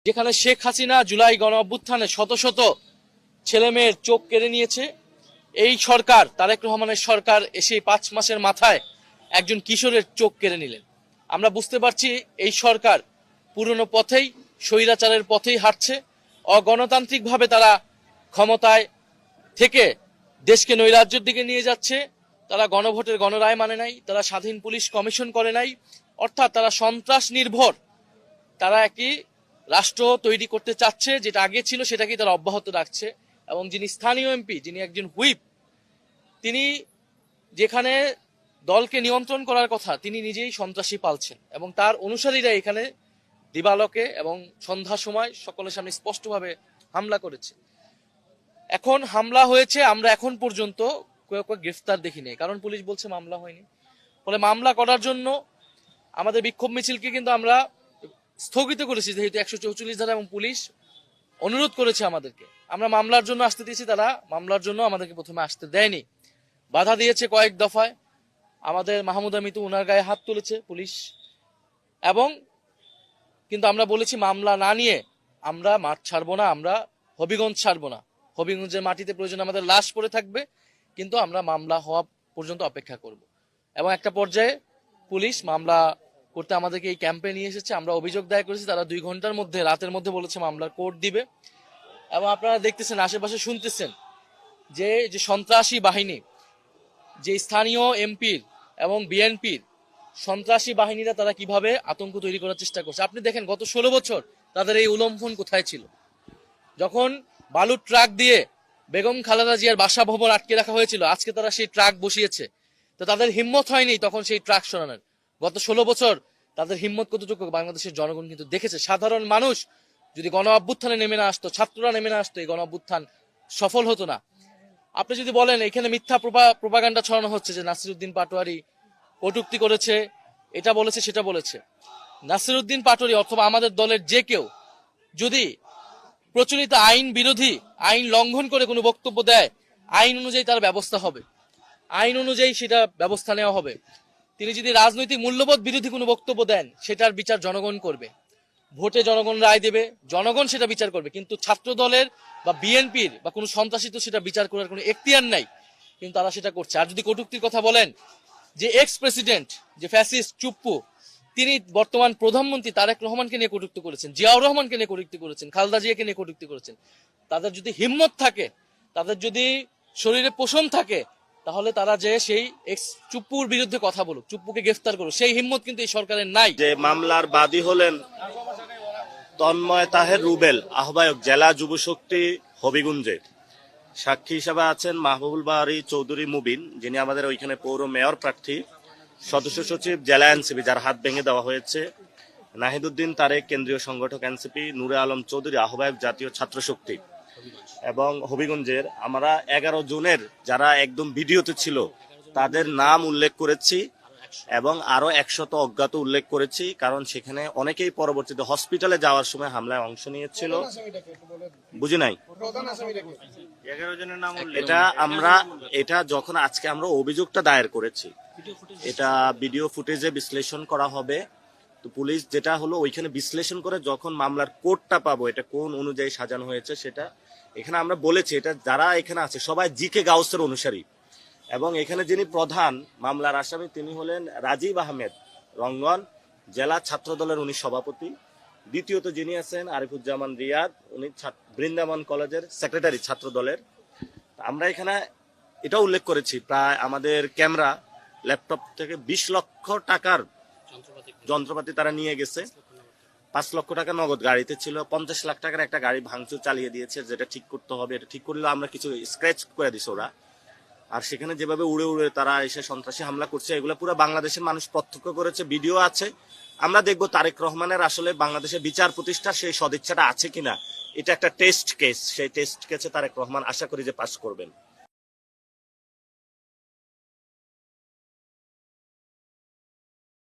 যেখানে শেখ হাসিনা জুলাই গণ অভ্যুত্থানে শত শত ছেলে মেয়ের চোখ কেড়ে নিয়েছে, এই সরকার তারেক রহমানের সরকার এসে ৫ মাসের মাথায় একজন কিশোরের চোখ কেড়ে নিলেন। আমরা বুঝতে পারছি এই সরকার পুরনো পথেই, স্বৈরাচারের পথেই হাঁটছে। অগণতান্ত্রিকভাবে তারা ক্ষমতায় থেকে দেশকে নৈরাজ্যের দিকে নিয়ে যাচ্ছে। তারা গণভোটের গণরায় মানে নাই, তারা স্বাধীন পুলিশ কমিশন করে নাই, অর্থাৎ তারা সন্ত্রাস নির্ভর তারা একটি রাষ্ট্র তৈরি করতে চাচ্ছে। যেটা আগে ছিল সেটাকেই তারা অব্যাহত রাখছে। এবং যিনি স্থানীয় এমপি, যিনি একজন হুইপ, তিনি যেখানে দলকে নিয়ন্ত্রণ করার কথা তিনি নিজেই সন্ত্রাসী পালছেন এবং তার অনুসারীরা এখানে দিবালোকে এবং সন্ধ্যার সময় সকলের সামনে স্পষ্টভাবে হামলা করেছে। এখন হামলা হয়েছে, আমরা এখন পর্যন্ত কেউ গ্রেফতার দেখিনি, কারণ পুলিশ বলছে মামলা হয়নি। ফলে মামলা করার জন্য আমাদের বিক্ষোভ মিছিলকে কিন্তু আমরা স্থগিত করেছি, যেহেতু ১৪৪ ধারা এবং পুলিশ অনুরোধ করেছে আমাদেরকে। আমরা মামলার জন্য আসতে দিয়েছি, তারা মামলার জন্য আমাদেরকে প্রথমে আসতে দেয়নি, বাধা দিয়েছে কয়েক দফায়। আমাদের মাহমুদা মিতু ওনার গায়ে হাত তুলেছে পুলিশ, এবং কিন্তু আমরা বলেছি মামলা না নিয়ে আমরা মাঠ ছাড়বো না, আমরা হবিগঞ্জ ছাড়বো না। হবিগঞ্জের মাটিতে প্রয়োজন আমাদের লাশ পড়ে থাকবে, কিন্তু আমরা মামলা হওয়া পর্যন্ত অপেক্ষা করব। এবং একটা পর্যায়ে পুলিশ মামলা করতে আমাদেরকে এই ক্যাম্পে নিয়ে এসেছে। আমরা অভিযোগ দায়ের করেছি, তারা 2 ঘন্টার মধ্যে, রাতের মধ্যে বলেছে মামলার কোর্ট দিবে। এবং আপনারা দেখতেছেন, আশেপাশে শুনতেছেন যে সন্ত্রাসী বাহিনী, যে স্থানীয় এমপির এবং বিএনপির সন্ত্রাসী বাহিনীরা তারা কিভাবে আতঙ্ক তৈরি করার চেষ্টা করছে। আপনি দেখেন গত 16 বছর তাদের এই উলম্ফন কোথায় ছিল। যখন বালুর ট্রাক দিয়ে বেগম খালেদা জিয়ার বাসভবন আটকে রাখা হয়েছিল, আজকে তারা সেই ট্রাক বসিয়েছে। তো তাদের হিম্মত হয়নি তখন সেই ট্রাক সরানোর। গত 16 বছর তাদের হিম্মত কতটুকু বাংলাদেশের জনগণ কিন্তু দেখেছে। সাধারণ মানুষ যদি গণ অভ্যুত্থানে নেমে না আসতো, ছাত্ররা নেমে না আসতো, এই গণ অভ্যুত্থান সফল হতো না। আপনি যদি বলেন এখানে মিথ্যা প্রোপাগান্ডা ছড়ানো হচ্ছে যে নাসিরউদ্দিন পাটোয়ারি কটূক্তি করেছে, এটা বলেছে সেটা বলেছে, নাসিরউদ্দিন পাটোয়ারি অথবা আমাদের দলের যে কেউ যদি প্রচলিত আইন বিরোধী, আইন লঙ্ঘন করে কোনো বক্তব্য দেয়, আইন অনুযায়ী তার ব্যবস্থা হবে, আইন অনুযায়ী সেটা ব্যবস্থা নেওয়া হবে। তিনি যদি রাজনৈতিক মূল্যবোধ বিরোধী কোনো বক্তব্য দেন, সেটার বিচার জনগণ করবে। ভোটে জনগণ রায় দেবে, জনগণ সেটা বিচার করবে। কিন্তু ছাত্র দলের বা বিএনপির বা কোনো সন্ত্রাসী তো সেটা বিচার করার কোনো এখতিয়ার নাই, কিন্তু তারা সেটা করছে। আর যদি কটূক্তির কথা বলেন, যে এক্স প্রেসিডেন্ট, যে ফ্যাসিস্ট চুপ্পু, তিনি বর্তমান প্রধানমন্ত্রী তারেক রহমানকে নিয়ে কটূক্তি করেছেন, জিয়াউর রহমানকে নিয়ে কটূক্তি করেছেন, খালেদা জিয়াকে নিয়ে কটূক্তি করেছেন। তাদের যদি হিম্মত থাকে, তাদের যদি শরীরে পোষণ থাকে, তাহলে তারা যে সেই এক্স চুপ্পুর বিরুদ্ধে কথা বলুক, চুপ্পুকে গ্রেফতার করুক। সেই হিম্মত কিন্তু এই সরকারের নাই। যে মামলার বাদী হলেন তন্ময় তাহের রুবেল, আহ্বায়ক জেলা যুবশক্তি হবিগঞ্জে। সাক্ষী হিসাবে আছেন মাহবুবুল বাড়ি চৌধুরী মুবিন, যিনি আমাদের ওইখানে পৌর মেয়র প্রার্থী, সদস্য সচিব জেলা এনসিপি যার হাত ভেঙে দেওয়া হয়েছে, নাহিদউদ্দিন তারেক কেন্দ্রীয় সংগঠক এনসিপি, নূরে আলম চৌধুরী আহ্বায়ক জাতীয় ছাত্র শক্তি। এবং হবিগঞ্জের আমরা 11 জনের যারা একদম ভিডিওতে ছিল তাদের নাম উল্লেখ করেছি এবং আরো 100 অজ্ঞাত উল্লেখ করেছি, কারণ সেখানে অনেকেই পরবর্তীতে হসপিটালে যাওয়ার সময় হামলায় অংশ নিয়েছিল। বুঝি নাই এটা যখন আজকে আমরা অভিযোগটা দায়ের করেছি, এটা ভিডিও ফুটেজে বিশ্লেষণ করা হবে। তো পুলিশ যেটা হলো ওইখানে বিশ্লেষণ করে যখন মামলার কোডটা পাবো, এটা কোন অনুযায়ী সাজানো হয়েছে সেটা এখানে আমরা বলেছি। এটা যারা এখানে আছে সবাই জিকে গাউসের অনুসারী, এবং এখানে যিনি প্রধান মামলার আসামি তিনি হলেন রাজীব আহমেদ রঙ্গন, জেলা ছাত্র দলের উনি সভাপতি। দ্বিতীয়ত যিনি আছেন আরিফুজ্জামান রিয়াদ, উনি বৃন্দাবন কলেজের সেক্রেটারি ছাত্র দলের। আমরা এখানে এটা উল্লেখ করেছি, প্রায় আমাদের ক্যামেরা, ল্যাপটপ থেকে 20 লক্ষ টাকার যন্ত্রপাতি তারা নিয়ে গেছে। 5 লক্ষ টাকা নগদ গাড়িতে ছিল, 50 লাখ টাকার একটা গাড়ি ভাঙচুর চালিয়ে দিয়েছে, যেটা ঠিক করতে হবে। এটা ঠিক করলে আমরা কিছু স্ক্র্যাচ করে দিছি ওরা। আর সেখানে যেভাবে উড়ে উড়ে তারা এসে সন্ত্রাসী হামলা করছে, এগুলো পুরো বাংলাদেশের মানুষ প্রত্যক্ষ করেছে, ভিডিও আছে। আমরা দেখবো তারেক রহমানের আসলে বাংলাদেশে বিচার প্রতিষ্ঠার সেই সদিচ্ছাটা আছে কিনা। এটা একটা টেস্ট কেস, সেই টেস্ট কেসে তারেক রহমান আশা করি যে পাস করবেন।